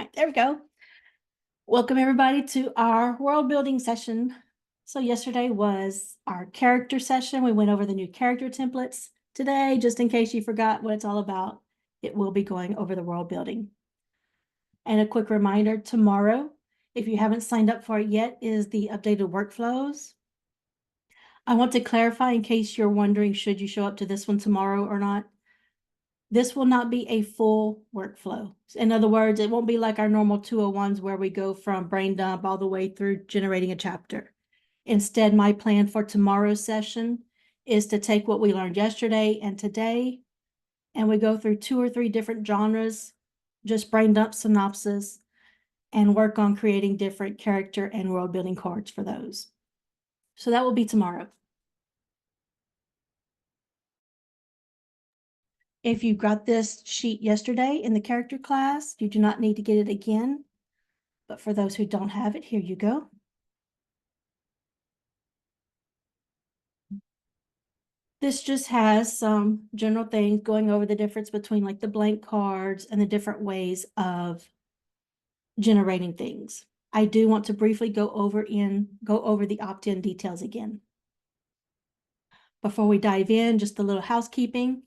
right, there we go. Welcome everybody to our world building session. So yesterday was our character session. We went over the new character templates. Today, just in case you forgot what it's all about, it will be going over the world building. And a quick reminder, tomorrow, if you haven't signed up for it yet, is the updated workflows. I want to clarify in case you're wondering, should you show up to this one tomorrow or not? This will not be a full workflow. In other words, it won't be like our normal 201s where we go from brain dump all the way through generating a chapter. Instead, my plan for tomorrow's session is to take what we learned yesterday and today, and we go through 2 or 3 different genres, just brain dump synopsis, and work on creating different character and world building cards for those. So that will be tomorrow. If you got this sheet yesterday in the character class, you do not need to get it again. But for those who don't have it, here you go. This just has some general things going over the difference between like the blank cards and the different ways of generating things. I do want to briefly go over the opt-in details again. Before we dive in, just a little housekeeping.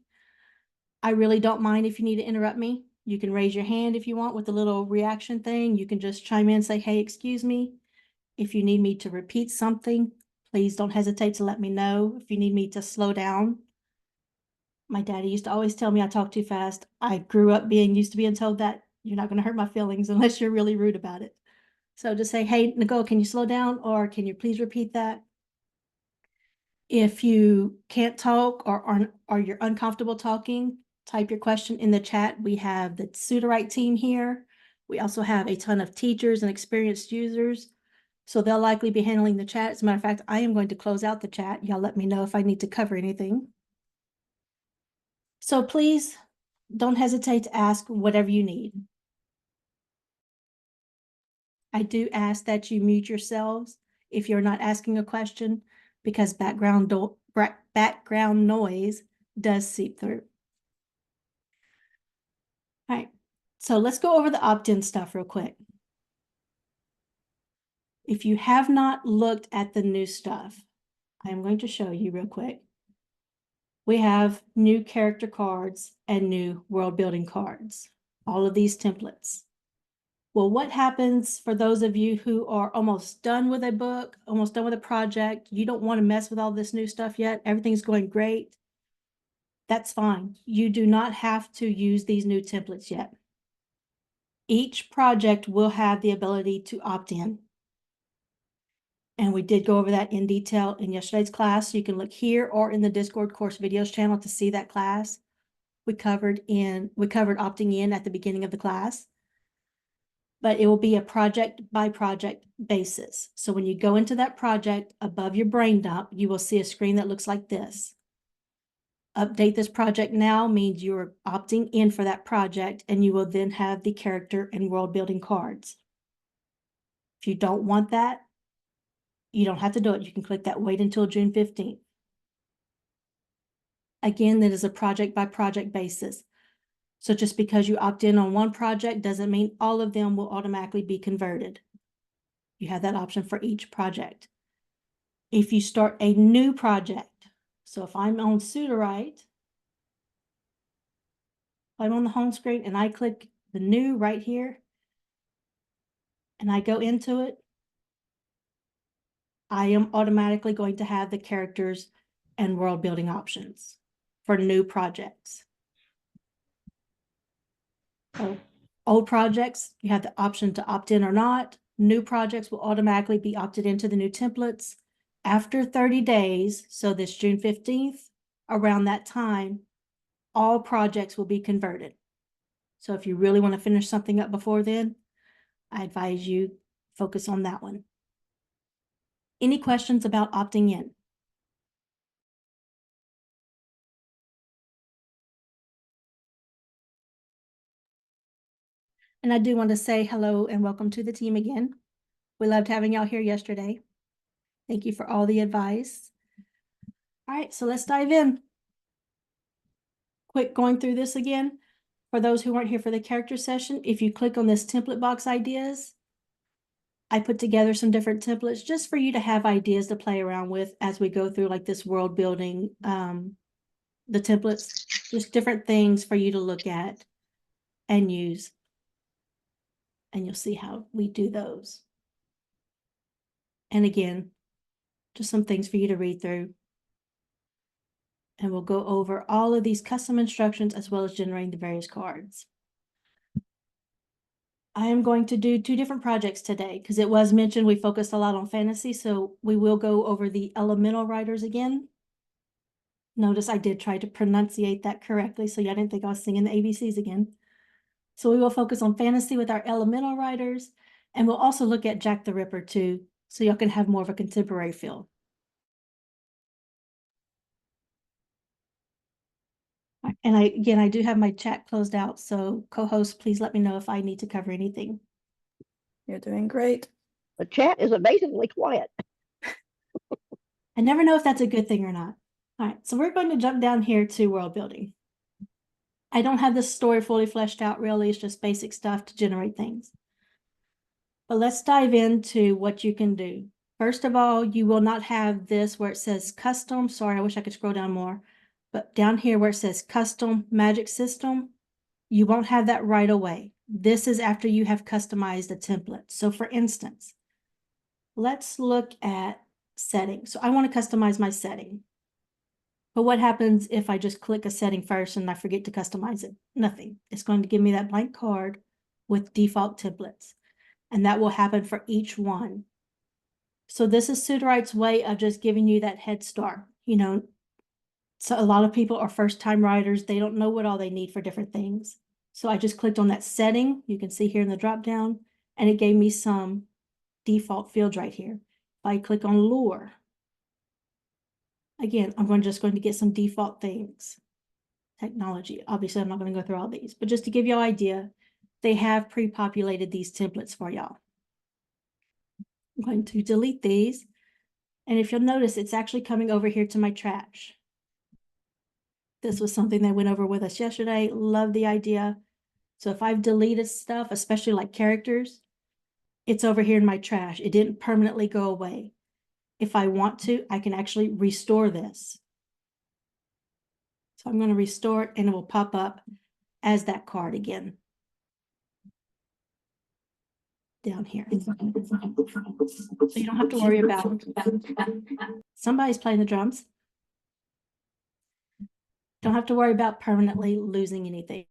I really don't mind if you need to interrupt me. You can raise your hand if you want with the little reaction thing. You can just chime in and say, hey, excuse me. If you need me to repeat something, please don't hesitate to let me know. If you need me to slow down. My daddy used to always tell me I talk too fast. I grew up used to being told that you're not going to hurt my feelings unless you're really rude about it. So just say, hey, Nicole, can you slow down? Or can you please repeat that? If you can't talk or you're uncomfortable talking, type your question in the chat. We have the Sudowrite team here. We also have a ton of teachers and experienced users. So they'll likely be handling the chat. As a matter of fact, I am going to close out the chat. Y'all let me know if I need to cover anything. So please don't hesitate to ask whatever you need. I do ask that you mute yourselves if you're not asking a question because background noise does seep through. All right, so let's go over the opt-in stuff real quick. If you have not looked at the new stuff, I'm going to show you real quick. We have new character cards and new world building cards, all of these templates. Well, what happens for those of you who are almost done with a book, almost done with a project, you don't want to mess with all this new stuff yet, everything's going great, that's fine. You do not have to use these new templates yet. Each project will have the ability to opt in. And we did go over that in detail in yesterday's class. So you can look here or in the Discord course videos channel to see that class. We covered opting in at the beginning of the class. But it will be a project by project basis. So when you go into that project above your brain dump, you will see a screen that looks like this. Update this project now means you're opting in for that project, and you will then have the character and world building cards. If you don't want that, you don't have to do it. You can click that wait until June 15th. Again, that is a project by project basis. So just because you opt in on one project doesn't mean all of them will automatically be converted. You have that option for each project. If you start a new project, so if I'm on Sudowrite, I'm on the home screen and I click the new right here, and I go into it, I am automatically going to have the characters and world building options for new projects. So old projects, you have the option to opt in or not. New projects will automatically be opted into the new templates. After 30 days, so this June 15th, around that time, all projects will be converted. So if you really want to finish something up before then, I advise you focus on that one. Any questions about opting in? And I do want to say hello and welcome to the team again. We loved having y'all here yesterday. Thank you for all the advice. All right, so let's dive in. Quick going through this again. For those who weren't here for the character session, if you click on this template box ideas, I put together some different templates just for you to have ideas to play around with as we go through like this world building, the templates, just different things for you to look at and use. And you'll see how we do those. And again, just some things for you to read through. And we'll go over all of these custom instructions as well as generating the various cards. I am going to do 2 different projects today because it was mentioned we focused a lot on fantasy, so we will go over the elemental riders again. Notice I did try to pronunciate that correctly, so y'all didn't think I was singing the ABCs again. So we will focus on fantasy with our elemental riders, and we'll also look at Jack the Ripper too, so y'all can have more of a contemporary feel. And I do have my chat closed out, so co-host, please let me know if I need to cover anything. You're doing great. The chat is amazingly quiet. I never know if that's a good thing or not. All right, so we're going to jump down here to world building. I don't have this story fully fleshed out really, it's just basic stuff to generate things. But let's dive into what you can do. First of all, you will not have this where it says custom. Sorry, I wish I could scroll down more. But down here where it says custom magic system, you won't have that right away. This is after you have customized a template. So for instance, let's look at settings. So I want to customize my setting. But what happens if I just click a setting first and I forget to customize it? Nothing. It's going to give me that blank card with default templates. And that will happen for each one. So this is Sudowrite's way of just giving you that head start. You know, so a lot of people are first-time writers. They don't know what all they need for different things. So I just clicked on that setting. You can see here in the drop-down, and it gave me some default fields right here. If I click on lure, again, I'm just going to get some default things. Technology, obviously I'm not going to go through all these, but just to give you an idea, they have pre-populated these templates for y'all. I'm going to delete these. And if you'll notice, it's actually coming over here to my trash. This was something they went over with us yesterday. Love the idea. So if I've deleted stuff, especially like characters, it's over here in my trash. It didn't permanently go away. If I want to, I can actually restore this. So I'm going to restore it and it will pop up as that card again. Down here. So you don't have to worry about somebody's playing the drums. Don't have to worry about permanently losing anything.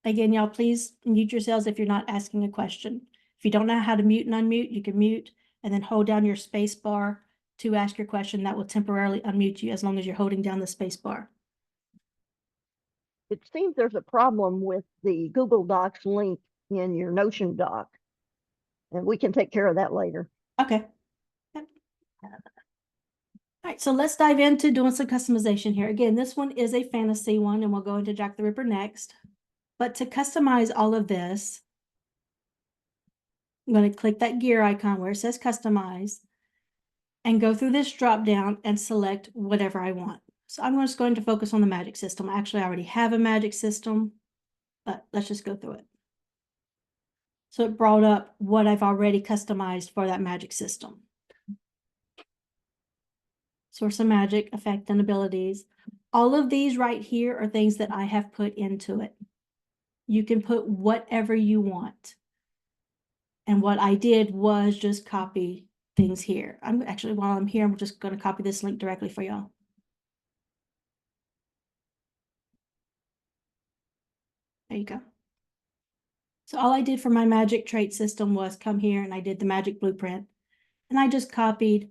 Again, y'all, please mute yourselves if you're not asking a question. If you don't know how to mute and unmute, you can mute and then hold down your space bar to ask your question. That will temporarily unmute you as long as you're holding down the space bar. It seems there's a problem with the Google Docs link in your Notion doc, and we can take care of that later. Okay. Yep. All right, so let's dive into doing some customization here. Again, this one is a fantasy one, and we'll go into Jack the Ripper next. But to customize all of this, I'm going to click that gear icon where it says customize and go through this drop down and select whatever I want. So I'm just going to focus on the magic system. Actually, I already have a magic system, but let's just go through it. So it brought up what I've already customized for that magic system. Source of magic, effect, and abilities. All of these right here are things that I have put into it. You can put whatever you want. And what I did was just copy things here. I'm actually, while I'm here, I'm just going to copy this link directly for y'all. There you go. So all I did for my magic trait system was come here and I did the magic blueprint. And I just copied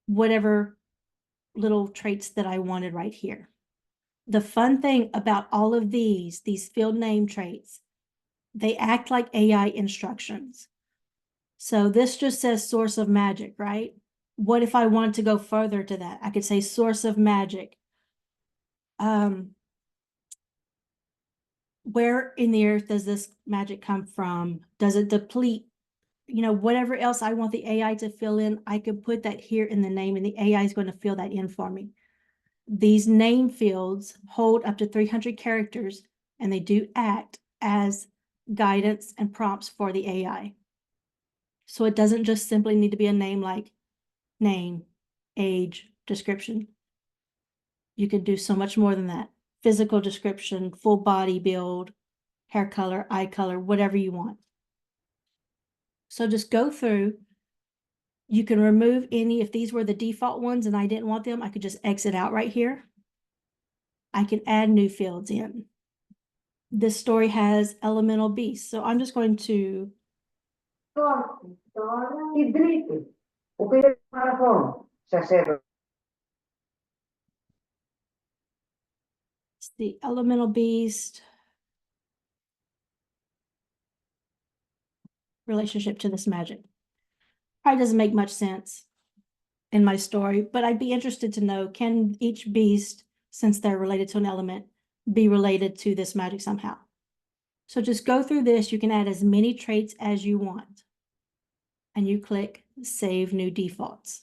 whatever little traits that I wanted right here. The fun thing about all of these field name traits, they act like AI instructions. So this just says source of magic, right? What if I wanted to go further to that? I could say source of magic. Where in the earth does this magic come from? Does it deplete? You know, whatever else I want the AI to fill in, I could put that here in the name and the AI is going to fill that in for me. these name fields hold up to 300 characters, and they do act as guidance and prompts for the AI. So it doesn't just simply need to be a name like name, age, description. You can do so much more than that. Physical description, full body build, hair color, eye color, whatever you want. So just go through. You can remove any, if these were the default ones and I didn't want them, I could just exit out right here. I can add new fields in. This story has elemental beasts. So I'm just going to, it's the elemental beast relationship to this magic. Probably doesn't make much sense in my story, but I'd be interested to know, can each beast, since they're related to an element, be related to this magic somehow? So just go through this. You can add as many traits as you want. And you click Save New Defaults.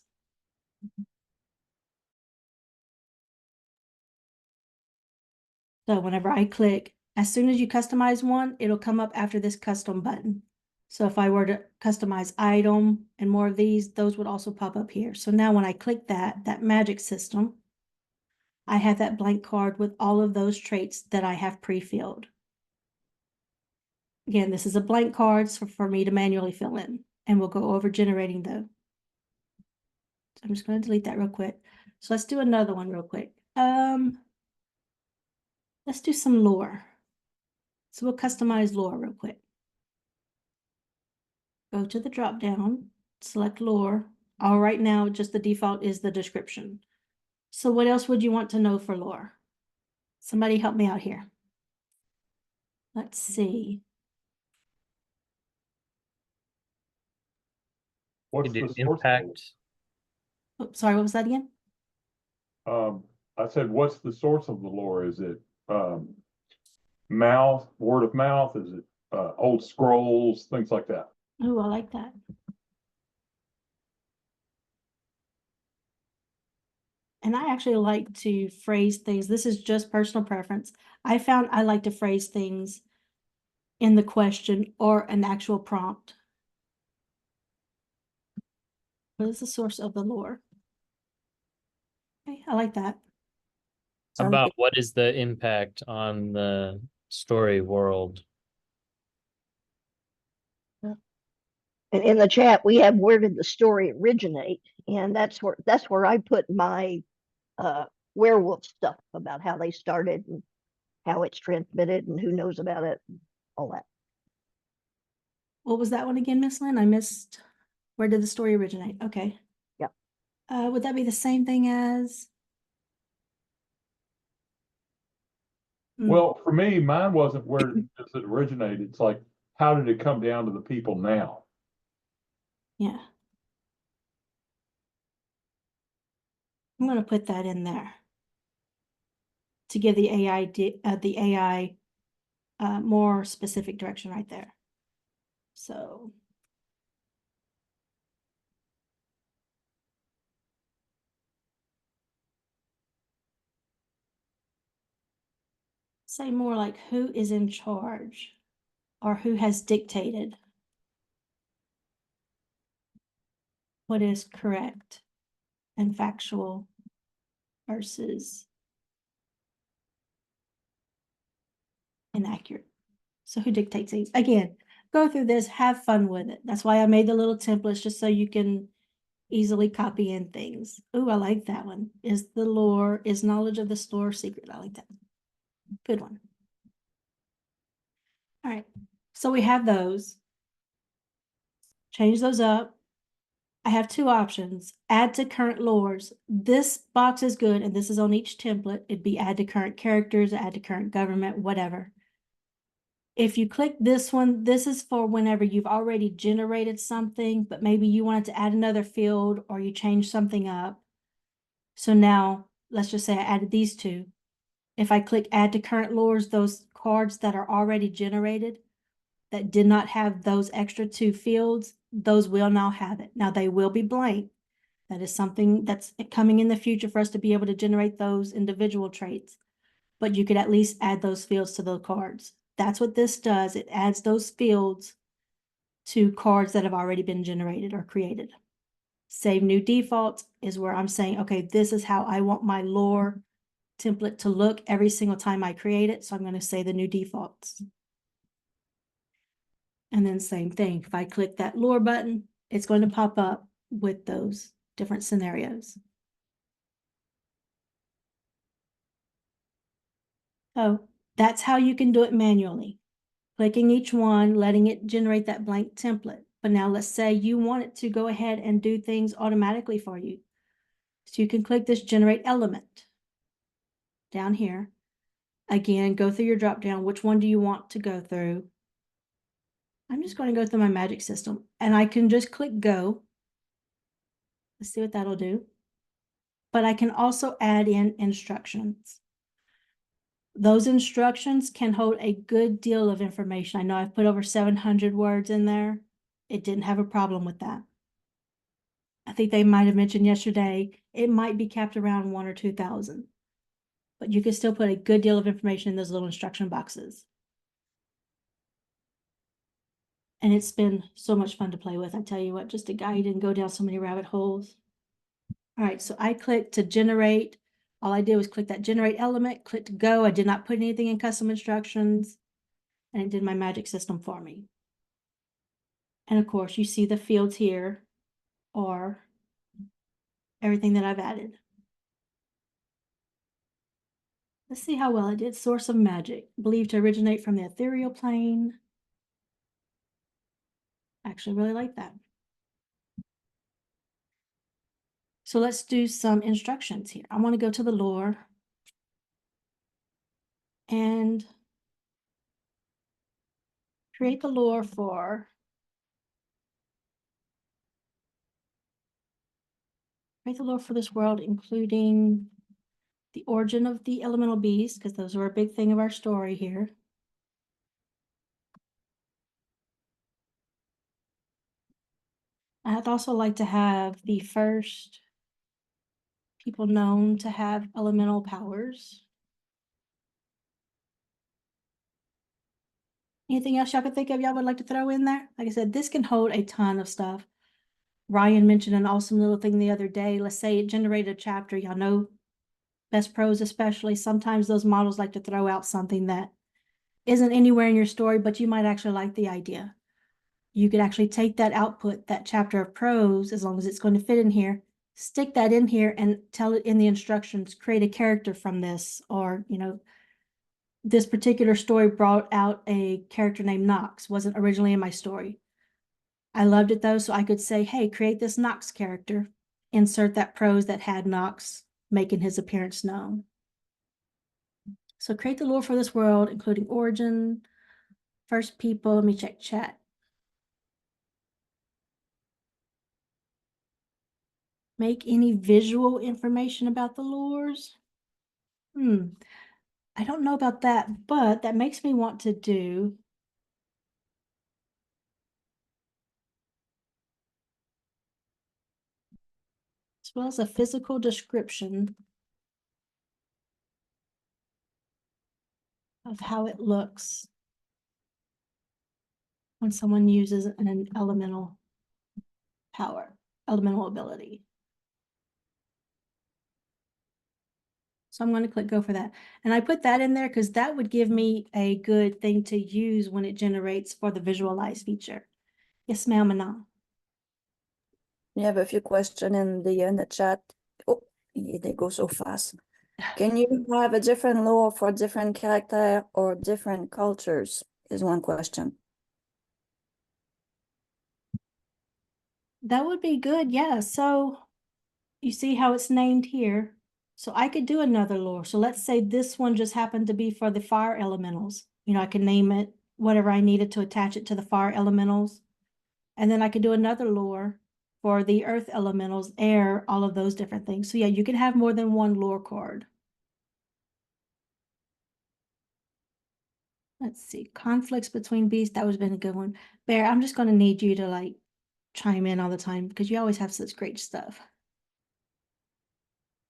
So whenever I click, as soon as you customize one, it'll come up after this custom button. So if I were to customize item and more of these, those would also pop up here. So now when I click that magic system, I have that blank card with all of those traits that I have pre-filled. Again, this is a blank card for me to manually fill in, and we'll go over generating those. So I'm just going to delete that real quick. So let's do another one real quick. Let's do some lore. So we'll customize lore real quick. Go to the drop down, select lore. All right, now just the default is the description. So what else would you want to know for lore? Somebody help me out here. Let's see. What's Did the it source? impact? Oh, sorry, what was that again? I said, what's the source of the lore? Is it word of mouth? Is it old scrolls, things like that? Oh, I like that. And I actually like to phrase things. This is just personal preference. I found I like to phrase things in the question or an actual prompt. What is the source of the lore? Okay, I like that. Sounds About good. what is the impact on the story world? And in the chat, we have where did the story originate? And that's where I put my werewolf stuff about how they started and how it's transmitted and who knows about it, all that. What was that one again, Miss Lynn? I missed. Where did the story originate? Okay. Yep. Would that be the same thing as? Well, for me, mine wasn't where does it originate. It's like, how did it come down to the people now? Yeah. I'm going to put that in there to give the AI more specific direction right there. So say more like who is in charge or who has dictated what is correct and factual versus inaccurate. So who dictates these? Again, go through this, have fun with it. That's why I made the little templates, just so you can easily copy in things. Ooh, I like that one. Is the lore, is knowledge of the store secret? I like that. Good one. All right, so we have those. Change those up. I have two options. Add to current lores. This box is good, and this is on each template. It'd be add to current characters, add to current government, whatever. If you click this one, this is for whenever you've already generated something, but maybe you wanted to add another field or you change something up. So now, let's just say I added these two. If I click add to current lores, those cards that are already generated that did not have those extra two fields, those will now have it. Now they will be blank, That is something that's coming in the future for us to be able to generate those individual traits. But you could at least add those fields to the cards. That's what this does. It adds those fields to cards that have already been generated or created. Save new defaults is where I'm saying, okay, this is how I want my lore template to look every single time I create it. So I'm going to say the new defaults. And then same thing. If I click that lore button, it's going to pop up with those different scenarios. So that's how you can do it manually. Clicking each one, letting it generate that blank template. But now let's say you want it to go ahead and do things automatically for you. So you can click this generate element down here. Again, go through your drop down. Which one do you want to go through? I'm just going to go through my magic system and I can just click go. Let's see what that'll do. But I can also add in instructions. Those instructions can hold a good deal of information. I know I've put over 700 words in there. It didn't have a problem with that. I think they might have mentioned yesterday, it might be capped around 1,000 or 2,000. But you can still put a good deal of information in those little instruction boxes. And it's been so much fun to play with. I tell you what, just a guide and go down so many rabbit holes. All right, so I clicked to generate. All I did was click that generate element, click go. I did not put anything in custom instructions, and it did my magic system for me. And of course, you see the fields here or everything that I've added. Let's see how well I did. Source of magic, believed to originate from the ethereal plane. I actually really like that. So let's do some instructions here. I want to go to the lore and create the lore for this world, including the origin of the elemental beasts, because those are a big thing of our story here. I'd also like to have the first people known to have elemental powers. Anything else y'all could think of y'all would like to throw in there? Like I said, this can hold a ton of stuff. Ryan mentioned an awesome little thing the other day. Let's say it generated a chapter. Y'all know Best Pros especially. Sometimes those models like to throw out something that isn't anywhere in your story, but you might actually like the idea. You could actually take that output, that chapter of prose, as long as it's going to fit in here, stick that in here and tell it in the instructions, create a character from this, or, you know, this particular story brought out a character named Knox, wasn't originally in my story. I loved it though, so I could say, hey, create this Knox character, insert that prose that had Knox making his appearance known. So create the lore for this world, including origin, first people. Let me check chat. Make any visual information about the lores? I don't know about that, but that makes me want to do as well as a physical description of how it looks when someone uses an elemental power, elemental ability. So I'm going to click go for that. And I put that in there because that would give me a good thing to use when it generates for the visualize feature. Yes, ma'am, Anna. You have a few questions in the chat. Oh, they go so fast. Can you have a different lore for different character or different cultures? Is one question. That would be good, yeah. So you see how it's named here. So I could do another lore. So let's say this one just happened to be for the fire elementals. You know, I can name it whatever I needed to attach it to the fire elementals. And then I could do another lore for the earth elementals, air, all of those different things. So yeah, you can have more than one lore card. Let's see, conflicts between beasts. That was been a good one. Bear, I'm just going to need you to like chime in all the time because you always have such great stuff.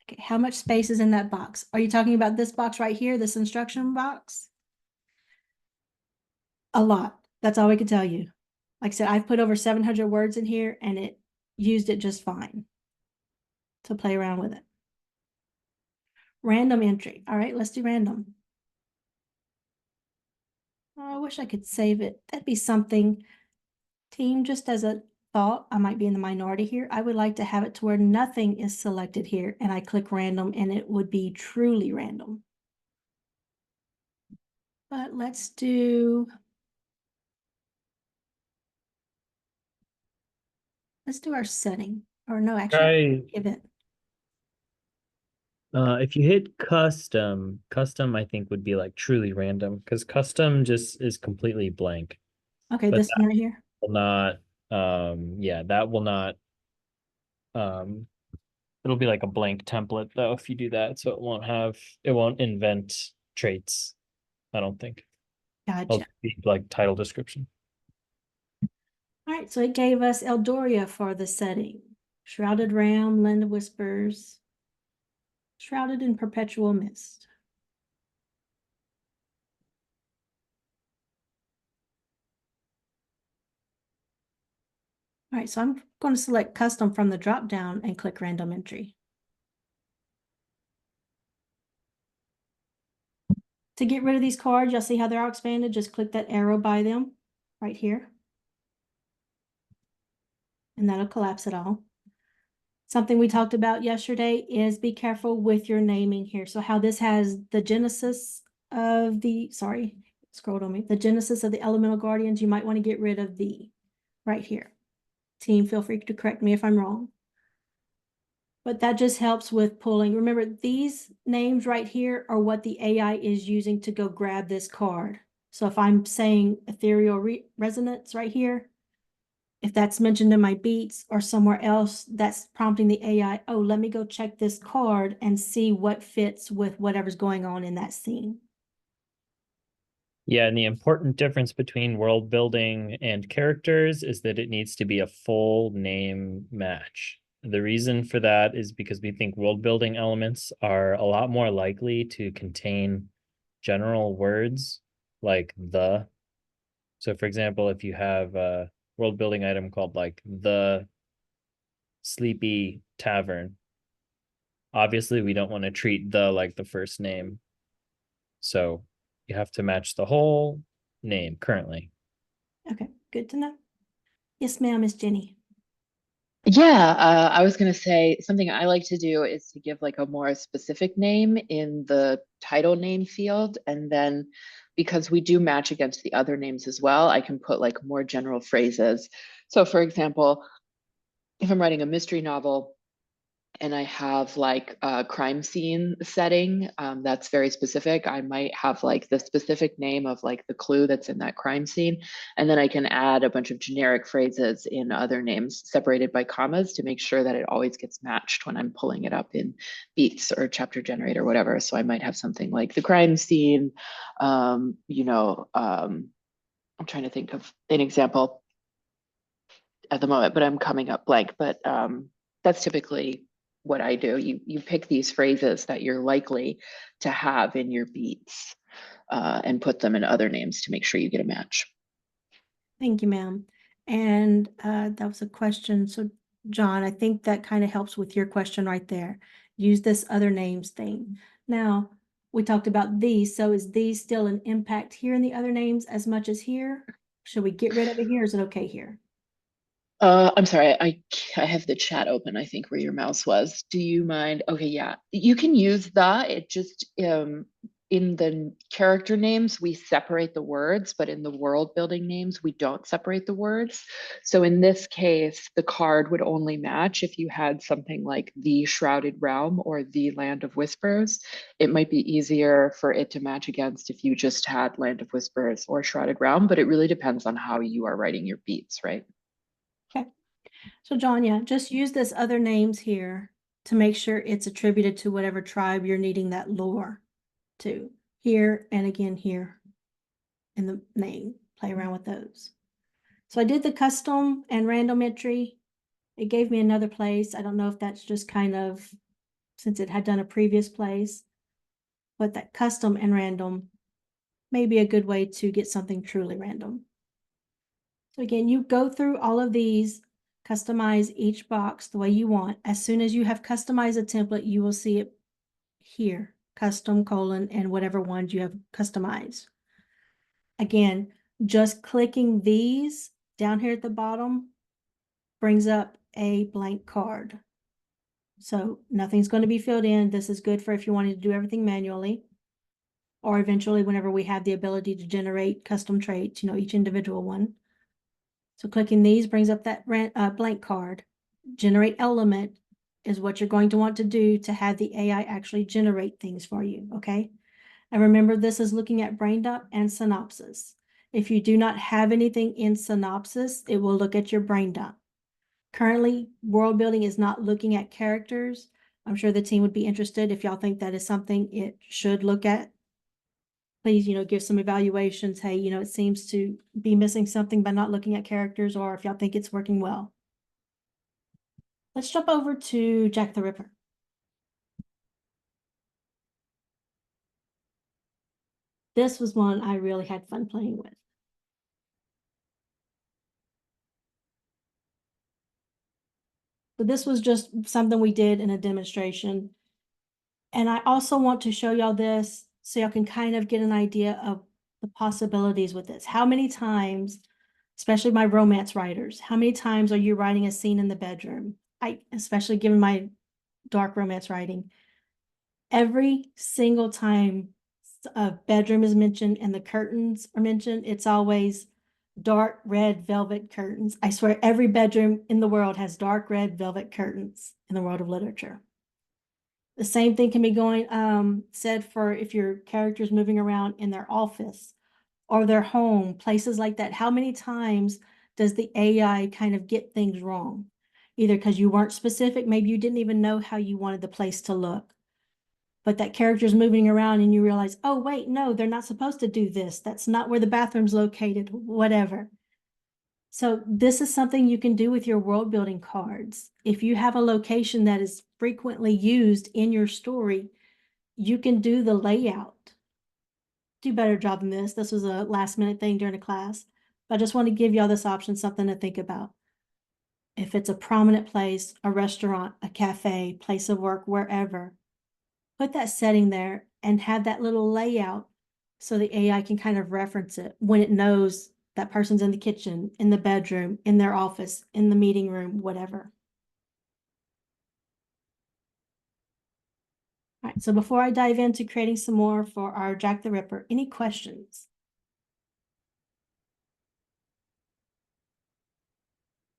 Okay, how much space is in that box? Are you talking about this box right here, this instruction box? A lot. That's all we can tell you. Like I said, I've put over 700 words in here and it used it just fine to play around with it. Random entry. All right, let's do random. Oh, I wish I could save it. That'd be something. Team, just as a thought, I might be in the minority here. I would like to have it to where nothing is selected here and I click random and it would be truly random. But let's do our setting, or no, actually, Try, event. if you hit custom, I think would be like truly random because custom just is completely blank. Okay, But this one right here. Will not, yeah, that will not, it'll be like a blank template though if you do that. So it won't invent traits, I don't think. It'll Gotcha. be like title description. All right, so it gave us Eldoria for the setting. Shrouded Ram, Land of Whispers, shrouded in perpetual mist. All right, so I'm going to select custom from the drop down and click random entry. To get rid of these cards, you'll see how they're all expanded. Just click that arrow by them right here. And that'll collapse it all. Something we talked about yesterday is be careful with your naming here. So how this has the genesis of the, sorry, scrolled on me, the genesis of the elemental guardians, you might want to get rid of the right here. Team, feel free to correct me if I'm wrong. But that just helps with pulling. Remember, these names right here are what the AI is using to go grab this card. So if I'm saying ethereal resonance right here, if that's mentioned in my beats or somewhere else, that's prompting the AI, oh, let me go check this card and see what fits with whatever's going on in that scene. Yeah, and the important difference between world building and characters is that it needs to be a full name match. The reason for that is because we think world building elements are a lot more likely to contain general words like the. So for example, if you have a world building item called like the Sleepy Tavern, obviously we don't want to treat the like the first name. So you have to match the whole name currently. Okay, good to know. Yes, ma'am, Miss Jenny. Yeah, I was going to say something I like to do is to give like a more specific name in the title name field. And then because we do match against the other names as well, I can put like more general phrases. So for example, if I'm writing a mystery novel and I have like a crime scene setting that's very specific, I might have like the specific name of like the clue that's in that crime scene. And then I can add a bunch of generic phrases in other names separated by commas to make sure that it always gets matched when I'm pulling it up in Beats or Chapter Generator or whatever. So I might have something like the crime scene, I'm trying to think of an example at the moment, but I'm coming up blank. But that's typically what I do. You pick these phrases that you're likely to have in your beats and put them in other names to make sure you get a match. Thank you, ma'am. And that was a question. So John, I think that kind of helps with your question right there. Use this other names thing. Now, we talked about these. So is these still an impact here in the other names as much as here? Should we get rid of it here? Is it okay here? I'm sorry, I have the chat open, I think, where your mouse was. Do you mind? Okay, yeah, you can use the, it just, in the character names, we separate the words, but in the world building names, we don't separate the words. So in this case, the card would only match if you had something like the Shrouded Realm or the Land of Whispers. It might be easier for it to match against if you just had Land of Whispers or Shrouded Realm, but it really depends on how you are writing your beats, right? Okay. So John, yeah, just use this other names here to make sure it's attributed to whatever tribe you're needing that lore to. Here and again here in the name. Play around with those. So I did the custom and random entry. It gave me another place. I don't know if that's just kind of since it had done a previous place. But that custom and random may be a good way to get something truly random. So again, you go through all of these, customize each box the way you want. As soon as you have customized a template, you will see it here, custom, colon, and whatever ones you have customized. Again, just clicking these down here at the bottom brings up a blank card. So nothing's going to be filled in. This is good for if you wanted to do everything manually, or eventually whenever we have the ability to generate custom traits, each individual one. So clicking these brings up that blank card. Generate element is what you're going to want to do to have the AI actually generate things for you, okay? And remember, this is looking at brain dump and synopsis. If you do not have anything in synopsis, it will look at your brain dump. Currently, world building is not looking at characters. I'm sure the team would be interested if y'all think that is something it should look at. Please, give some evaluations. Hey, it seems to be missing something by not looking at characters, or if y'all think it's working well. Let's jump over to Jack the Ripper. This was one I really had fun playing with. So this was just something we did in a demonstration. And I also want to show y'all this so y'all can kind of get an idea of the possibilities with this. How many times, especially my romance writers, how many times are you writing a scene in the bedroom? Especially given my dark romance writing, every single time a bedroom is mentioned and the curtains are mentioned, it's always dark red velvet curtains. I swear every bedroom in the world has dark red velvet curtains in the world of literature. The same thing can be said for if your character's moving around in their office or their home, places like that. How many times does the AI kind of get things wrong? Either because you weren't specific, maybe you didn't even know how you wanted the place to look, but that character's moving around and you realize, oh, wait, no, they're not supposed to do this. That's not where the bathroom's located, whatever. So this is something you can do with your world building cards. If you have a location that is frequently used in your story, you can do the layout. Do a better job than this. This was a last minute thing during a class, but I just want to give y'all this option, something to think about. If it's a prominent place, a restaurant, a cafe, place of work, wherever, put that setting there and have that little layout so the AI can kind of reference it when it knows that person's in the kitchen, in the bedroom, in their office, in the meeting room, whatever. All right, so before I dive into creating some more for our Jack the Ripper, any questions?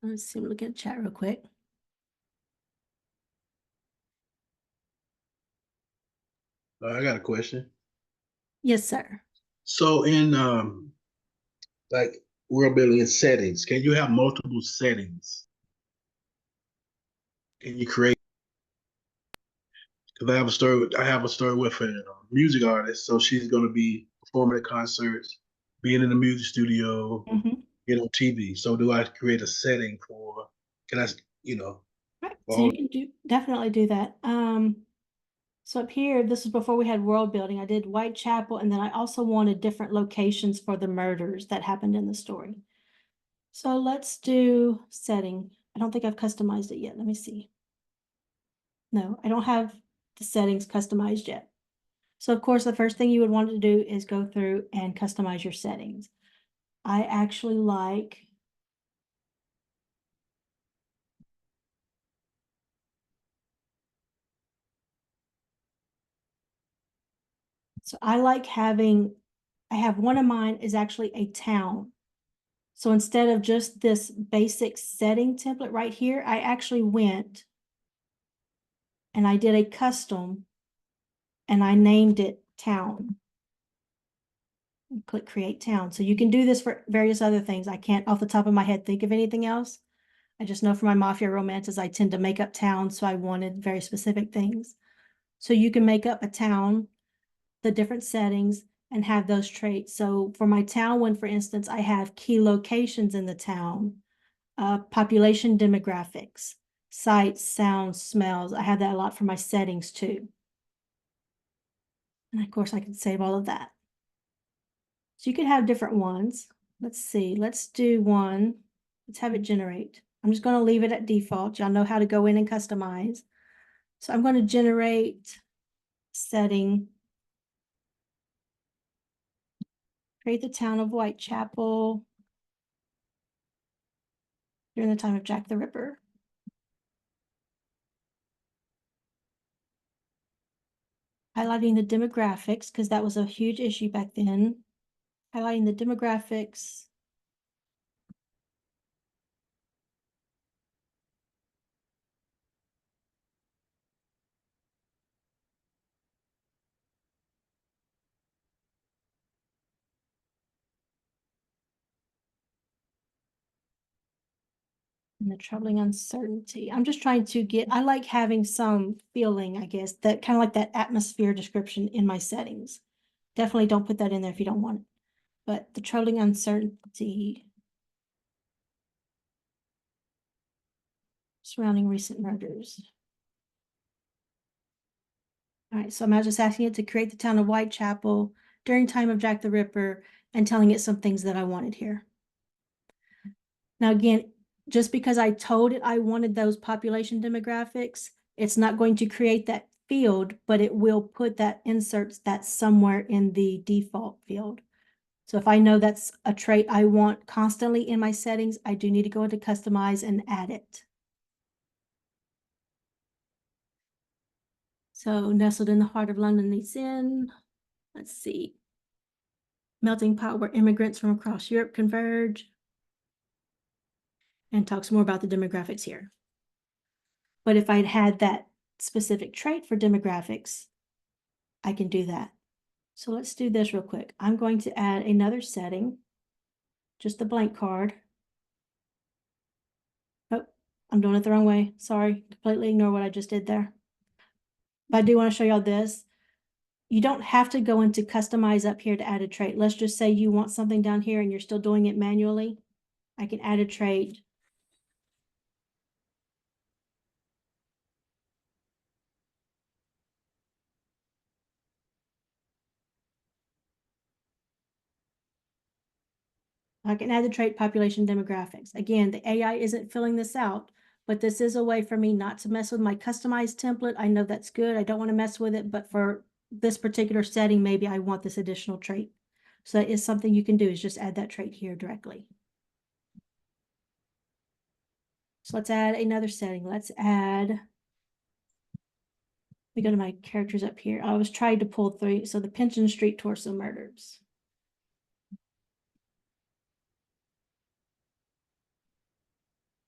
Let's see, look at chat real quick. I got a question. Yes, sir. So in like world building settings, can you have multiple settings? Can you create? Because I have a story with a music artist, so she's going to be performing at concerts, being in the music studio, on TV. So do I create a setting for? Can I, Right, so you can definitely do that. So up here, this is before we had world building. I did Whitechapel, and then I also wanted different locations for the murders that happened in the story. So let's do setting. I don't think I've customized it yet. Let me see. No, I don't have the settings customized yet. So of course, the first thing you would want to do is go through and customize your settings. I actually like I have one of mine is actually a town. So instead of just this basic setting template right here, I actually went and I did a custom and I named it town. Click create town. So you can do this for various other things. I can't off the top of my head think of anything else. I just know for my mafia romances, I tend to make up towns. So I wanted very specific things. So you can make up a town, the different settings, and have those traits. So for my town one, for instance, I have key locations in the town, population demographics, sights, sounds, smells. I have that a lot for my settings too. And of course I can save all of that. So you could have different ones. Let's see, let's do one. Let's have it generate. I'm just going to leave it at default. Y'all know how to go in and customize. So I'm going to generate setting. Create the town of Whitechapel during the time of Jack the Ripper. Highlighting the demographics, because that was a huge issue back then. Highlighting the demographics. And the troubling uncertainty. I'm just trying to get, I like having some feeling, I guess, that kind of like that atmosphere description in my settings. Definitely don't put that in there if you don't want it. But the troubling uncertainty surrounding recent murders. All right, so I'm now just asking it to create the town of Whitechapel during time of Jack the Ripper and telling it some things that I wanted here. Now, again, just because I told it I wanted those population demographics, it's not going to create that field, but it will put that inserts that somewhere in the default field. So if I know that's a trait I want constantly in my settings, I do need to go into customize and add it. So nestled in the heart of London East End. Let's see. Melting pot where immigrants from across Europe converge. And talks more about the demographics here. But if I'd had that specific trait for demographics, I can do that. So let's do this real quick. I'm going to add another setting, just the blank card. Oh, I'm doing it the wrong way. Sorry, completely ignore what I just did there. But I do want to show y'all this. You don't have to go into customize up here to add a trait. Let's just say you want something down here and you're still doing it manually. I can add a trait. I can add the trait population demographics. Again, the AI isn't filling this out, but this is a way for me not to mess with my customized template. I know that's good. I don't want to mess with it, but for this particular setting, maybe I want this additional trait. So that is something you can do, is just add that trait here directly. So let's add another setting. Let's add, we go to my characters up here. I was trying to pull through. So the Pension Street torso murders.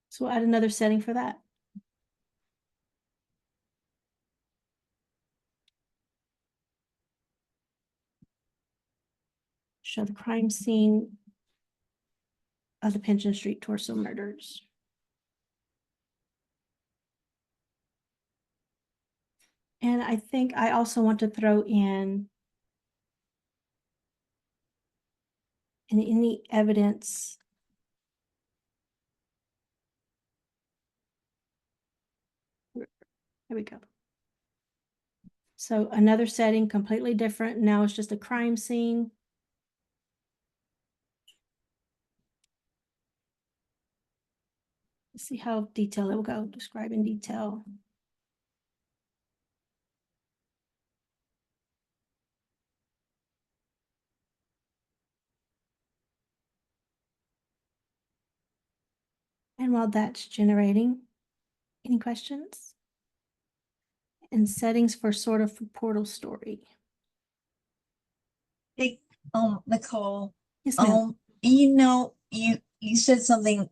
So we'll add another setting for that. Show the crime scene of the Pension Street torso murders. And I think I also want to throw in any evidence. There we go. So another setting, completely different. Now it's just a crime scene. Let's see how detailed it will go. Describe in detail. And while that's generating, any questions? And settings for sort of portal story. Hey, Nicole, Yes, ma'am. you said something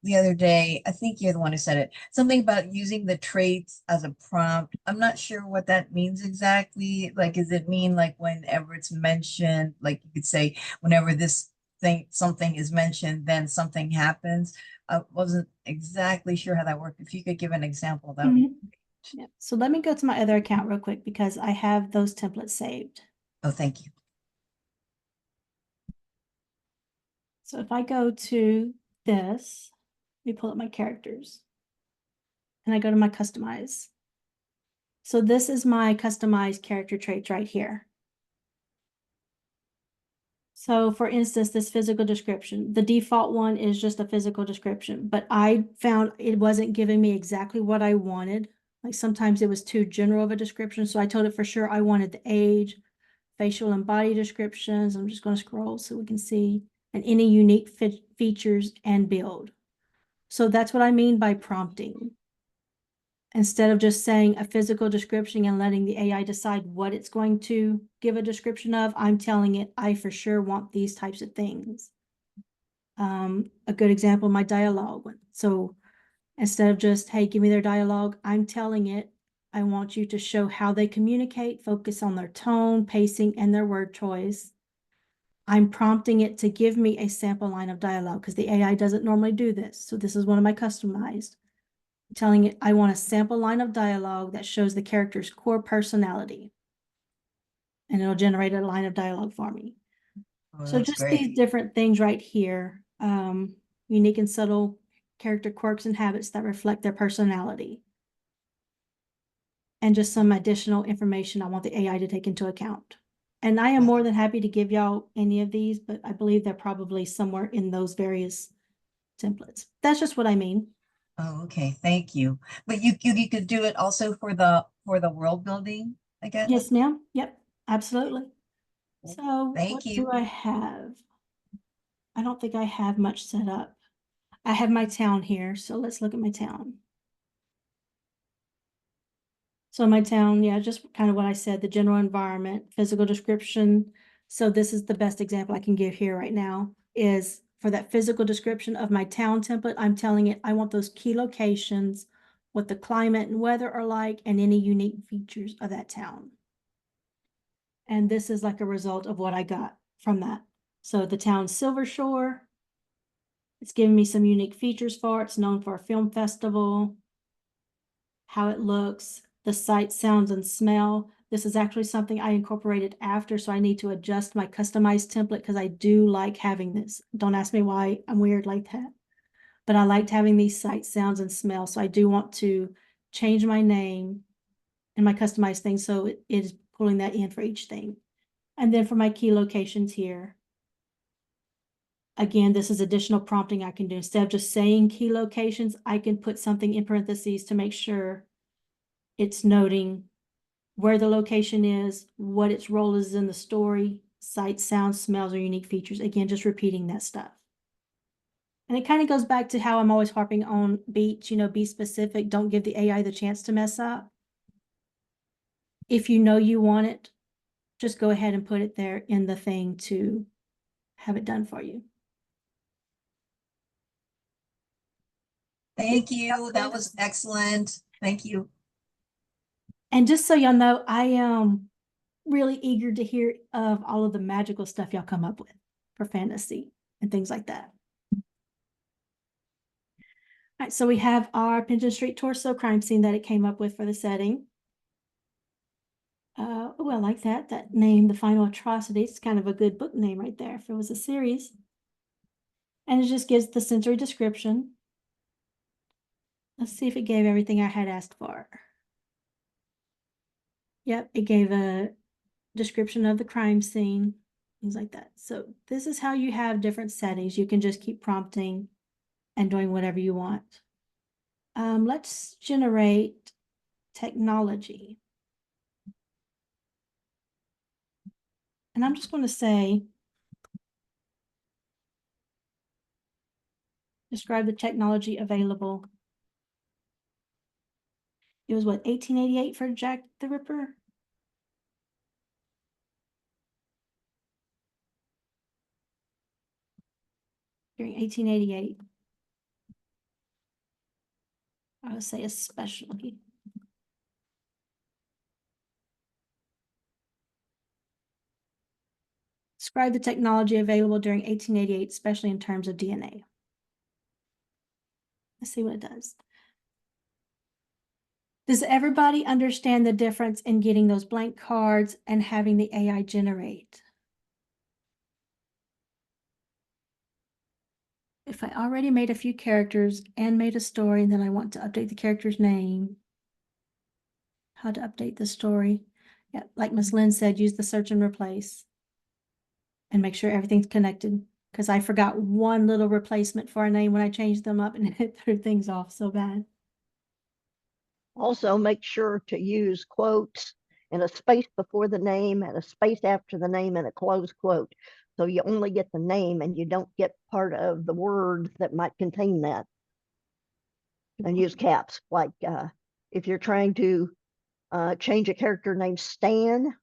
the other day. I think you're the one who said it. Something about using the traits as a prompt. I'm not sure what that means exactly. Like, does it mean like whenever it's mentioned, like you could say, whenever something is mentioned, then something happens? I wasn't exactly sure how that worked. If you could give an example, that would be great. Yeah. So let me go to my other account real quick because I have those templates saved. Oh, thank you. So if I go to this, let me pull up my characters. and I go to my customize. So this is my customized character traits right here. So for instance, this physical description, the default one is just a physical description, but I found it wasn't giving me exactly what I wanted. Like sometimes it was too general of a description. So I told it for sure I wanted the age, facial and body descriptions. I'm just going to scroll so we can see, and any unique features and build. So that's what I mean by prompting. Instead of just saying a physical description and letting the AI decide what it's going to give a description of, I'm telling it, I for sure want these types of things. A good example, my dialogue one. So instead of just, hey, give me their dialogue, I'm telling it, I want you to show how they communicate, focus on their tone, pacing, and their word choice. I'm prompting it to give me a sample line of dialogue because the AI doesn't normally do this. So this is one of my customized. Telling it I want a sample line of dialogue that shows the character's core personality. And it'll generate a line of dialogue for me. Oh, So that's just great. these different things right here, unique and subtle character quirks and habits that reflect their personality. And just some additional information I want the AI to take into account. And I am more than happy to give y'all any of these, but I believe they're probably somewhere in those various templates. That's just what I mean. Oh, okay, thank you. But you could do it also for the world building, I guess? Yes, ma'am. Yep, absolutely. So Thank what you. do I have? I don't think I have much set up. I have my town here, so let's look at my town. So my town, yeah, just kind of what I said, the general environment, physical description. So this is the best example I can give here right now is for that physical description of my town template, I'm telling it I want those key locations, what the climate and weather are like, and any unique features of that town. And this is like a result of what I got from that. So the town's Silver Shore. It's giving me some unique features for it. It's known for a film festival, how it looks, the sight, sounds, and smell. This is actually something I incorporated after, so I need to adjust my customized template because I do like having this. Don't ask me why I'm weird like that. But I liked having these sight, sounds, and smell. So I do want to change my name and my customized thing so it is pulling that in for each thing. And then for my key locations here, again, this is additional prompting I can do. Instead of just saying key locations, I can put something in parentheses to make sure it's noting where the location is, what its role is in the story, sights, sounds, smells, or unique features. Again, just repeating that stuff. And it kind of goes back to how I'm always harping on beats, be specific. Don't give the AI the chance to mess up. If you know you want it, just go ahead and put it there in the thing to have it done for you. Thank you. That was excellent. Thank you. And just so y'all know, I am really eager to hear of all of the magical stuff y'all come up with for fantasy and things like that. All right, so we have our Pigeon Street torso crime scene that it came up with for the setting. Oh, I like that name, The Final Atrocity. It's kind of a good book name right there if it was a series. And it just gives the sensory description. Let's see if it gave everything I had asked for. Yep, it gave a description of the crime scene, things like that. So this is how you have different settings. You can just keep prompting and doing whatever you want. Let's generate technology. And I'm just going to say, describe the technology available. It was what, 1888 for Jack the Ripper? During 1888. I would say especially. Describe the technology available during 1888, especially in terms of DNA. Let's see what it does. Does everybody understand the difference in getting those blank cards and having the AI generate? if I already made a few characters and made a story, and then I want to update the character's name, how to update the story. Yeah, like Miss Lynn said, use the search and replace and make sure everything's connected. Because I forgot one little replacement for a name when I changed them up, and it threw things off so bad. Also, make sure to use quotes and a space before the name and a space after the name and a closed quote. So you only get the name and you don't get part of the word that might contain that. And use caps, like if you're trying to change a character named Stan,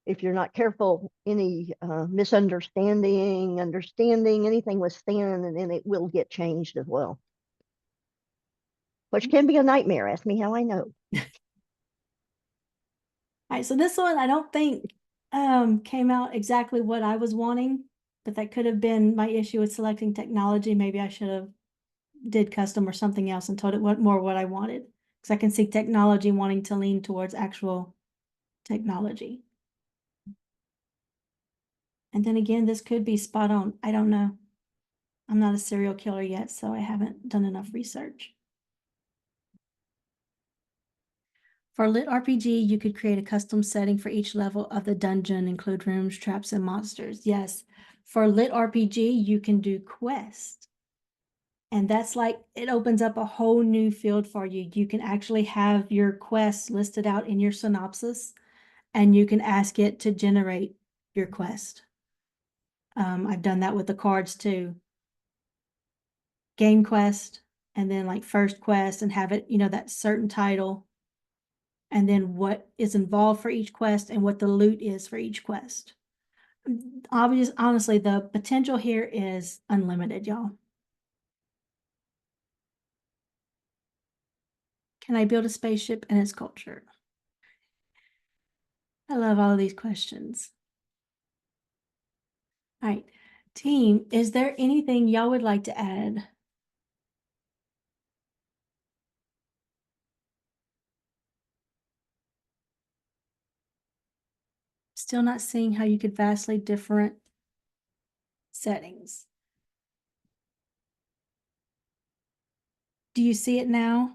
if you're not careful, any misunderstanding, understanding, anything with Stan, and then it will get changed as well. Which can be a nightmare. Ask me how I know. All right, so this one I don't think came out exactly what I was wanting, but that could have been my issue with selecting technology. Maybe I should have did custom or something else and told it what more what I wanted. Because I can see technology wanting to lean towards actual technology. And then again, this could be spot on. I don't know. I'm not a serial killer yet, so I haven't done enough research. For Lit RPG, you could create a custom setting for each level of the dungeon, include rooms, traps, and monsters. Yes, for Lit RPG, you can do quests. And that's like, it opens up a whole new field for you. You can actually have your quests listed out in your synopsis, and you can ask it to generate your quest. I've done that with the cards too. Game quest, and then like first quest, and have it, that certain title. And then what is involved for each quest and what the loot is for each quest. Honestly, the potential here is unlimited, y'all. Can I build a spaceship and its culture? I love all of these questions. All right, team, is there anything y'all would like to add? Still not seeing how you could vastly different settings. Do you see it now,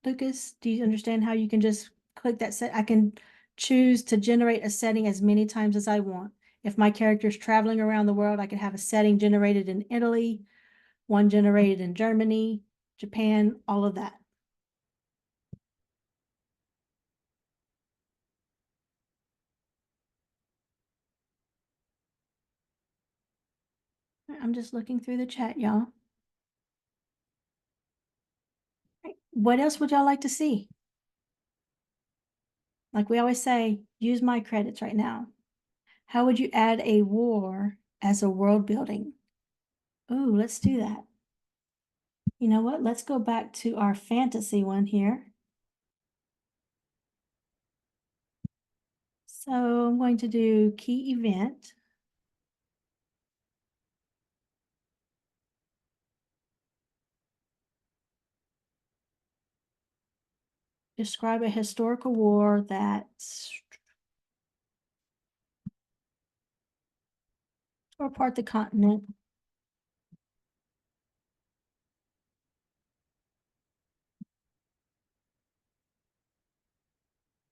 Lucas? Do you understand how you can just click that set? I can choose to generate a setting as many times as I want. If my character is traveling around the world, I could have a setting generated in Italy, one generated in Germany, Japan, all of that. I'm just looking through the chat, y'all. What else would y'all like to see? Like we always say, use my credits right now. How would you add a war as a world building? Ooh, let's do that. You know what? Let's go back to our fantasy one here. So I'm going to do key event. Describe a historical war that tore apart the continent.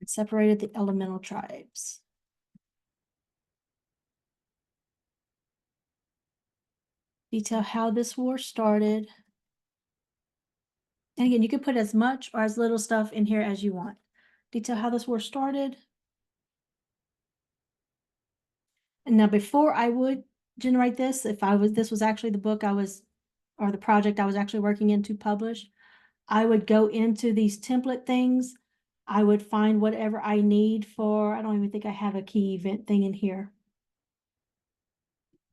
It separated the elemental tribes. Detail how this war started. And again, you can put as much or as little stuff in here as you want. Detail how this war started. And now before I would generate this, if this was actually the book or the project I was actually working in to publish, I would go into these template things. I would find whatever I need for, I don't even think I have a key event thing in here.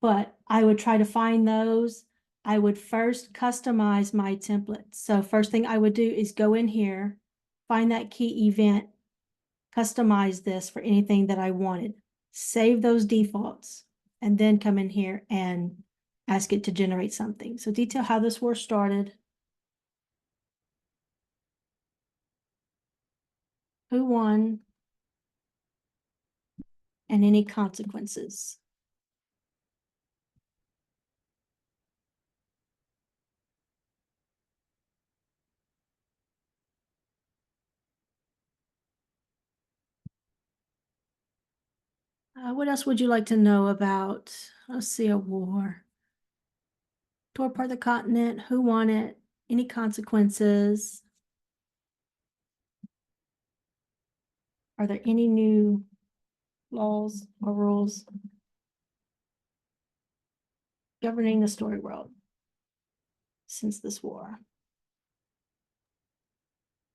But I would try to find those. I would first customize my template. So first thing I would do is go in here, find that key event, customize this for anything that I wanted, save those defaults, and then come in here and ask it to generate something. So detail how this war started, who won, and any consequences. What else would you like to know about? Let's see, a war. Tore apart the continent, who won it, any consequences? Are there any new laws or rules governing the story world since this war?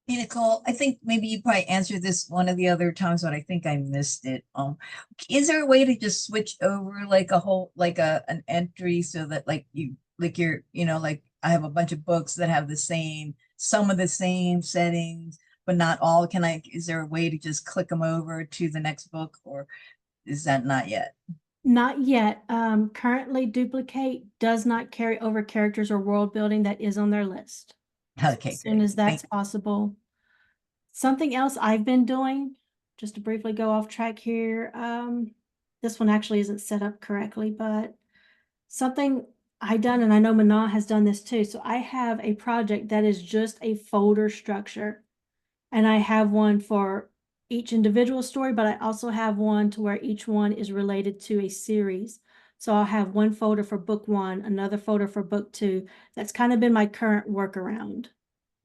Hey, Nicole, I think maybe you probably answered this one of the other times, but I think I missed it. Is there a way to just switch over like a whole, like an entry so that like you're, like I have a bunch of books that have some of the same settings, but not all. Is there a way to just click them over to the next book, or is that not yet? Not yet. Currently Duplicate does not carry over characters or world building that is on their list. Okay, As soon great. as that's possible. Something else I've been doing, just to briefly go off track here, this one actually isn't set up correctly, but something I done, and I know Mana has done this too. So I have a project that is just a folder structure. And I have one for each individual story, but I also have one to where each one is related to a series. So I'll have one folder for book one, another folder for book two. That's kind of been my current workaround.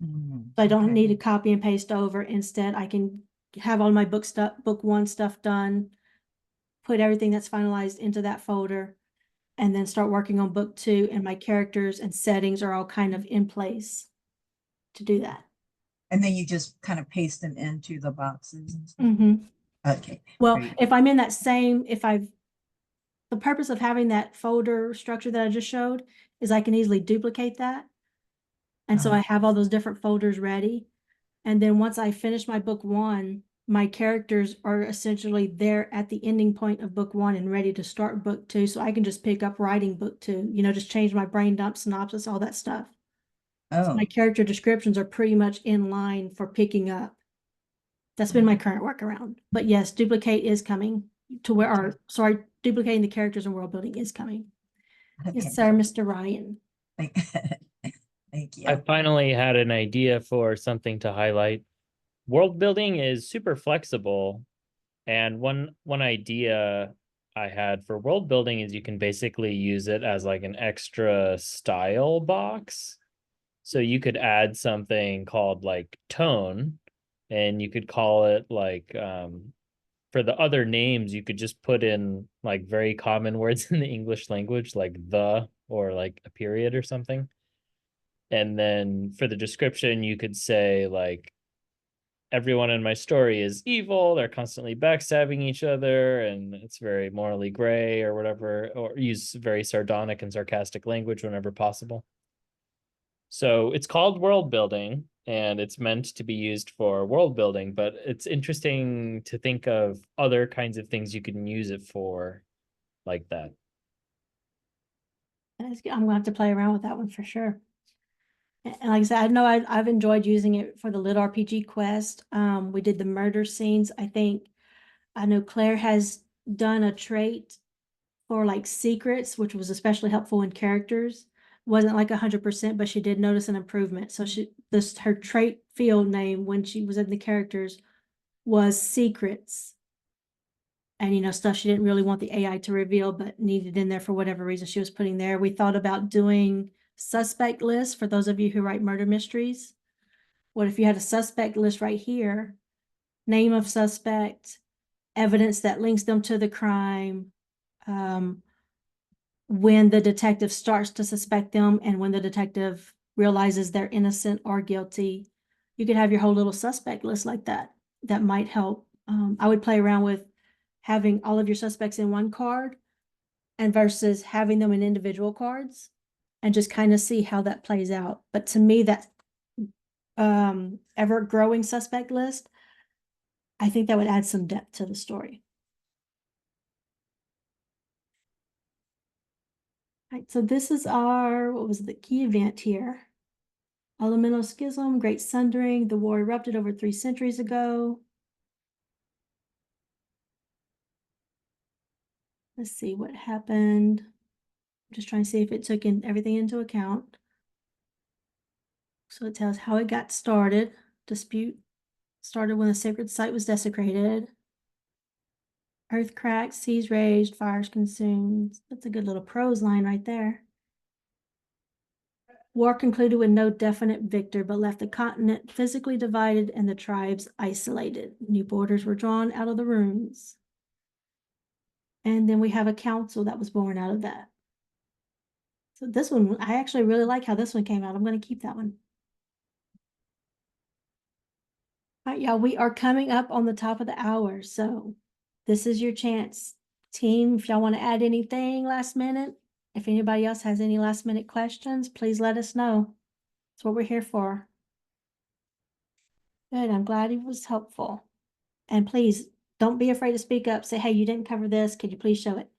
So I don't need to copy and paste over. Instead, I can have all my book one stuff done, put everything that's finalized into that folder, and then start working on book two, and my characters and settings are all kind of in place to do that. And then you just kind of paste them into the boxes and stuff. Mm-hmm. Okay. Well, great. if I'm in that same, the purpose of having that folder structure that I just showed is I can easily duplicate that. And so I have all those different folders ready. And then once I finish my book one, my characters are essentially there at the ending point of book one and ready to start book two. So I can just pick up writing book two, just change my brain dump, synopsis, all that stuff. So my character descriptions are pretty much in line for picking up. That's been my current workaround. But yes, duplicate is coming to duplicating the characters and world building is coming. Yes, sir, Mr. Ryan. Thank you. I finally had an idea for something to highlight. World building is super flexible. And one idea I had for world building is you can basically use it as like an extra style box. So you could add something called like tone, and you could call it like for the other names, you could just put in like very common words in the English language, like the or like a period or something. And then for the description, you could say like everyone in my story is evil, they're constantly backstabbing each other, and it's very morally gray or whatever, or use very sardonic and sarcastic language whenever possible. So it's called world building, and it's meant to be used for world building, but it's interesting to think of other kinds of things you can use it for like that. I'm gonna have to play around with that one for sure. And like I said, I know I've enjoyed using it for the Lit RPG quest. We did the murder scenes. I know Claire has done a trait for like secrets, which was especially helpful in characters. Wasn't like 100%, but she did notice an improvement. So her trait field name when she was in the characters was secrets. And stuff she didn't really want the AI to reveal, but needed in there for whatever reason she was putting there. We thought about doing suspect lists for those of you who write murder mysteries. What if you had a suspect list right here? Name of suspect, evidence that links them to the crime, when the detective starts to suspect them, and when the detective realizes they're innocent or guilty. You could have your whole little suspect list like that. That might help. I would play around with having all of your suspects in one card and versus having them in individual cards and just kind of see how that plays out. But to me, that ever growing suspect list, I think that would add some depth to the story. Right, so this is what was the key event here? Elemental Schism, Great Sundering, the war erupted over 3 centuries ago. Let's see what happened. I'm just trying to see if it took everything into account. So it tells how it got started. Dispute started when the sacred site was desecrated. Earth cracked, seas raged, fires consumed. That's a good little prose line right there. War concluded with no definite victor, but left the continent physically divided and the tribes isolated. New borders were drawn out of the ruins. And then we have a council that was born out of that. So this one, I actually really like how this one came out. I'm going to keep that one. All right, y'all, we are coming up on the top of the hour. So this is your chance. Team, if y'all want to add anything last minute, if anybody else has any last minute questions, please let us know. That's what we're here for. Good, I'm glad it was helpful. And please, don't be afraid to speak up. Say, hey, you didn't cover this. Could you please show it?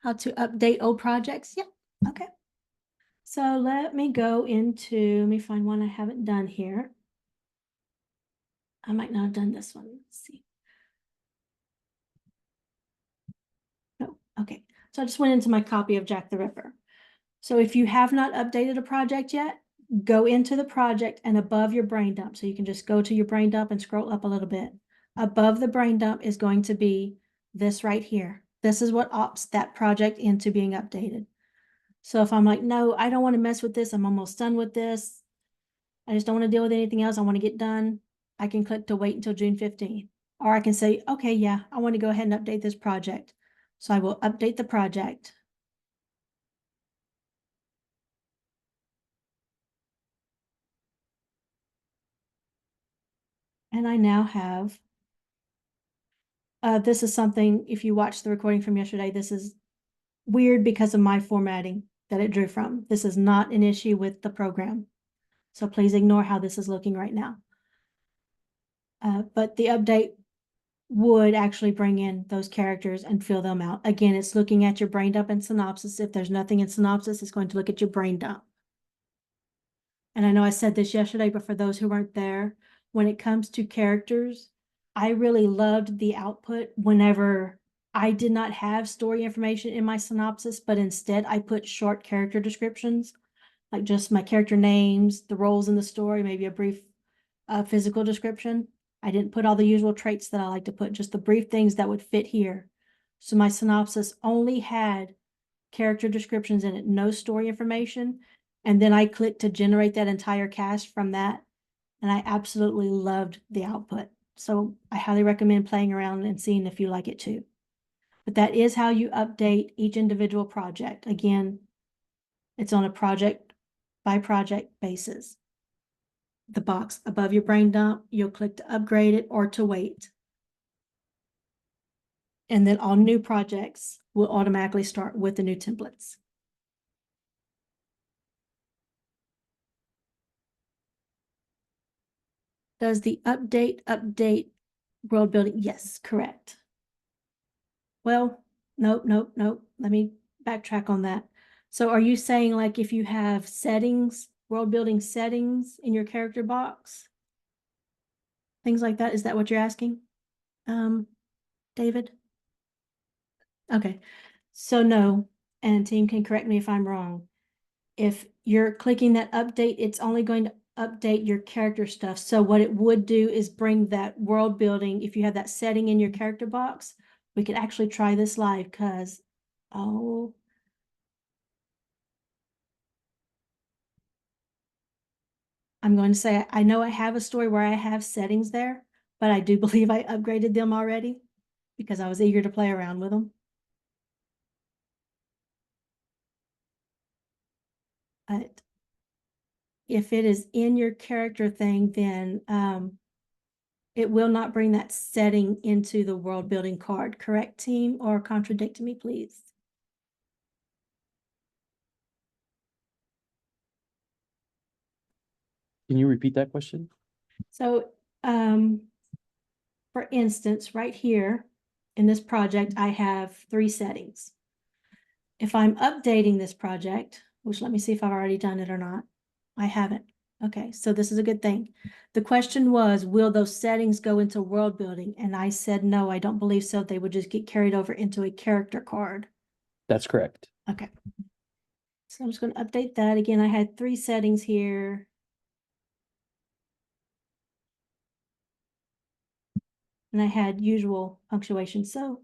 How to update old projects? Yep, okay. So let me go into, let me find one I haven't done here. I might not have done this one. Let's see. No, okay. So I just went into my copy of Jack the Ripper. So if you have not updated a project yet, go into the project and above your brain dump. So you can just go to your brain dump and scroll up a little bit. Above the brain dump is going to be this right here. This is what opts that project into being updated. So if I'm like, no, I don't want to mess with this. I'm almost done with this. I just don't want to deal with anything else. I want to get done. I can click to wait until June 15th. Or I can say, okay, yeah, I want to go ahead and update this project. So I will update the project. And I now have, this is something, if you watched the recording from yesterday, this is weird because of my formatting that it drew from. This is not an issue with the program. So please ignore how this is looking right now. But the update would actually bring in those characters and fill them out. Again, it's looking at your brain dump and synopsis. If there's nothing in synopsis, it's going to look at your brain dump. And I know I said this yesterday, but for those who weren't there, when it comes to characters, I really loved the output whenever I did not have story information in my synopsis, but instead I put short character descriptions, like just my character names, the roles in the story, maybe a brief physical description. I didn't put all the usual traits that I like to put, just the brief things that would fit here. So my synopsis only had character descriptions in it, no story information. And then I clicked to generate that entire cast from that. And I absolutely loved the output. So I highly recommend playing around and seeing if you like it too. But that is how you update each individual project. Again, it's on a project by project basis. The box above your brain dump, you'll click to upgrade it or to wait. And then all new projects will automatically start with the new templates. Does the update world building? Yes, correct. Well, nope. Let me backtrack on that. So are you saying like if you have settings, world building settings in your character box? Things like that, is that what you're asking? David? Okay, so no, and team can correct me if I'm wrong. If you're clicking that update, it's only going to update your character stuff. So what it would do is bring that world building. If you have that setting in your character box, we could actually try this live because, oh. I'm going to say, I know I have a story where I have settings there, but I do believe I upgraded them already because I was eager to play around with them. But if it is in your character thing, then it will not bring that setting into the world building card, correct, team? Or contradict me, please. Can you repeat that question? So, for instance, right here in this project, I have 3 settings. If I'm updating this project, which let me see if I've already done it or not. I haven't. Okay, so this is a good thing. The question was, will those settings go into world building? And I said, no, I don't believe so. They would just get carried over into a character card. That's correct. Okay. So I'm just going to update that. Again, I had 3 settings here. And I had usual punctuation, so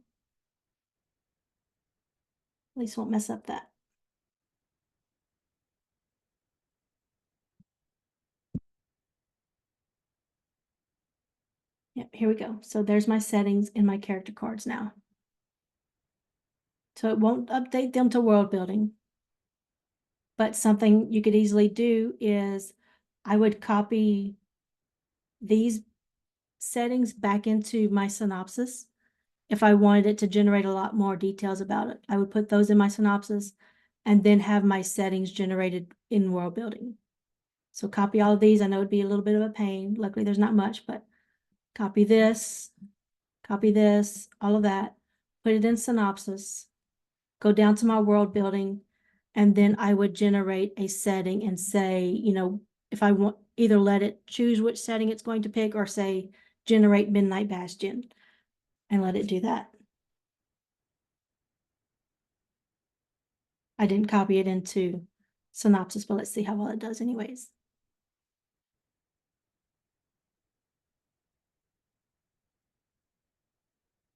at least won't mess up that. Yep, here we go. So there's my settings in my character cards now. So it won't update them to world building. But something you could easily do is I would copy these settings back into my synopsis. If I wanted it to generate a lot more details about it, I would put those in my synopsis and then have my settings generated in world building. So copy all of these. I know it'd be a little bit of a pain. Luckily, there's not much, but copy this, all of that, put it in synopsis, go down to my world building, and then I would generate a setting and say, you know, if I want, either let it choose which setting it's going to pick or say, generate Midnight Bastion, and let it do that. I didn't copy it into synopsis, but let's see how well it does anyways.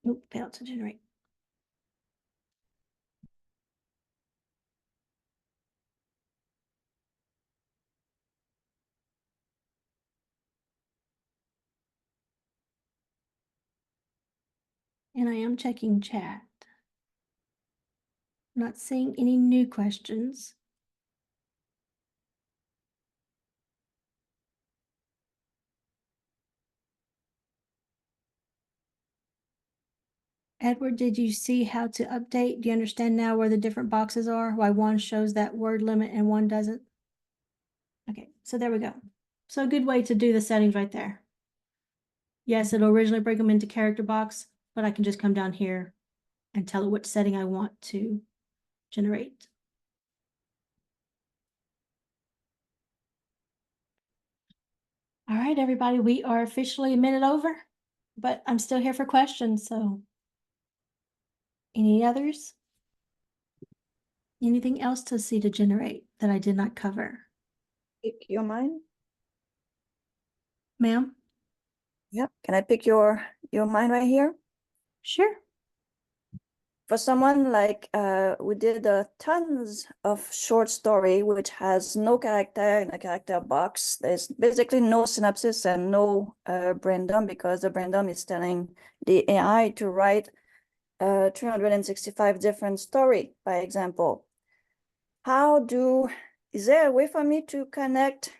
Nope, failed to generate. And I am checking chat. Not seeing any new questions. Edward, did you see how to update? Do you understand now where the different boxes are? Why one shows that word limit and one doesn't? Okay, so there we go. So a good way to do the settings right there. Yes, it'll originally break them into character box, but I can just come down here and tell it which setting I want to generate. All right, everybody, we are officially a minute over, but I'm still here for questions, so. Any others? Anything else to see to generate that I did not cover? Pick your mind. Ma'am? Yep. Can I pick your mind right here? Sure. For someone like we did tons of short story which has no character in a character box. There's basically no synopsis and no brain dump, because the brain dump is telling the AI to write 365 different story, by example. Is there a way for me to connect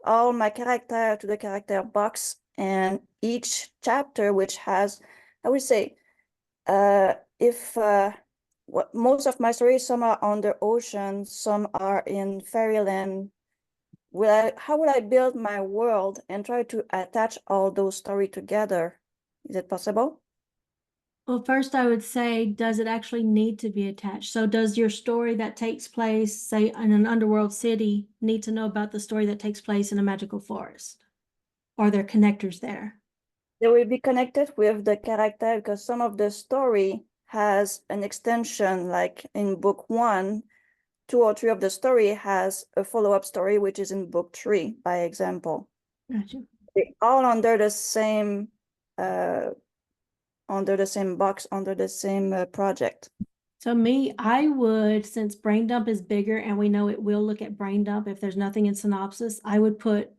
all my character to the character box, and each chapter which has, I would say, most of my stories, some are on the ocean, some are in fairyland. How would I build my world and try to attach all those stories together? Is it possible? Well, first I would say, does it actually need to be attached? So does your story that takes place, say, in an underworld city, need to know about the story that takes place in a magical forest? Are there connectors there? They will be connected with the character, because some of the story has an extension, like in book 1, 2 or 3 of the story has a follow-up story, which is in book 3, by example. Gotcha. They all under the same box, under the same project. So me, I would, since brain dump is bigger and we know it will look at brain dump if there's nothing in synopsis, I would put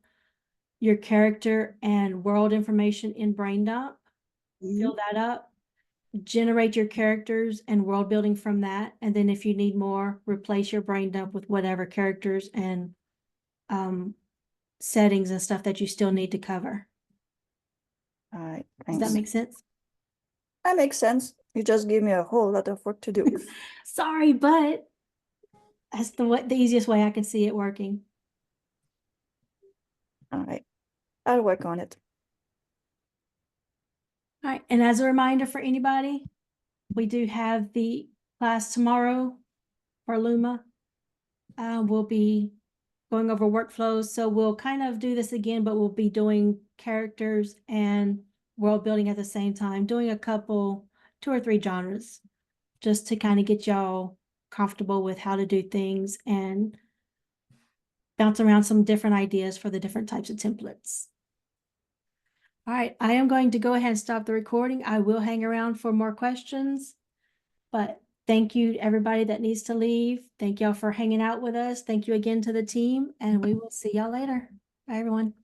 your character and world information in brain dump, fill that up, generate your characters and world building from that. And then if you need more, replace your brain dump with whatever characters and settings and stuff that you still need to cover. All right, Does thanks. that make sense? That makes sense. You just gave me a whole lot of work to do. Sorry, but that's the easiest way I can see it working. All right, I'll work on it. All right, and as a reminder for anybody, we do have the class tomorrow for Luma. We'll be going over workflows, so we'll kind of do this again, but we'll be doing characters and world building at the same time, doing a couple, 2 or 3 genres, just to kind of get y'all comfortable with how to do things and bounce around some different ideas for the different types of templates. All right, I am going to go ahead and stop the recording. I will hang around for more questions. But thank you, everybody that needs to leave. Thank y'all for hanging out with us. Thank you again to the team, and we will see y'all later. Bye, everyone.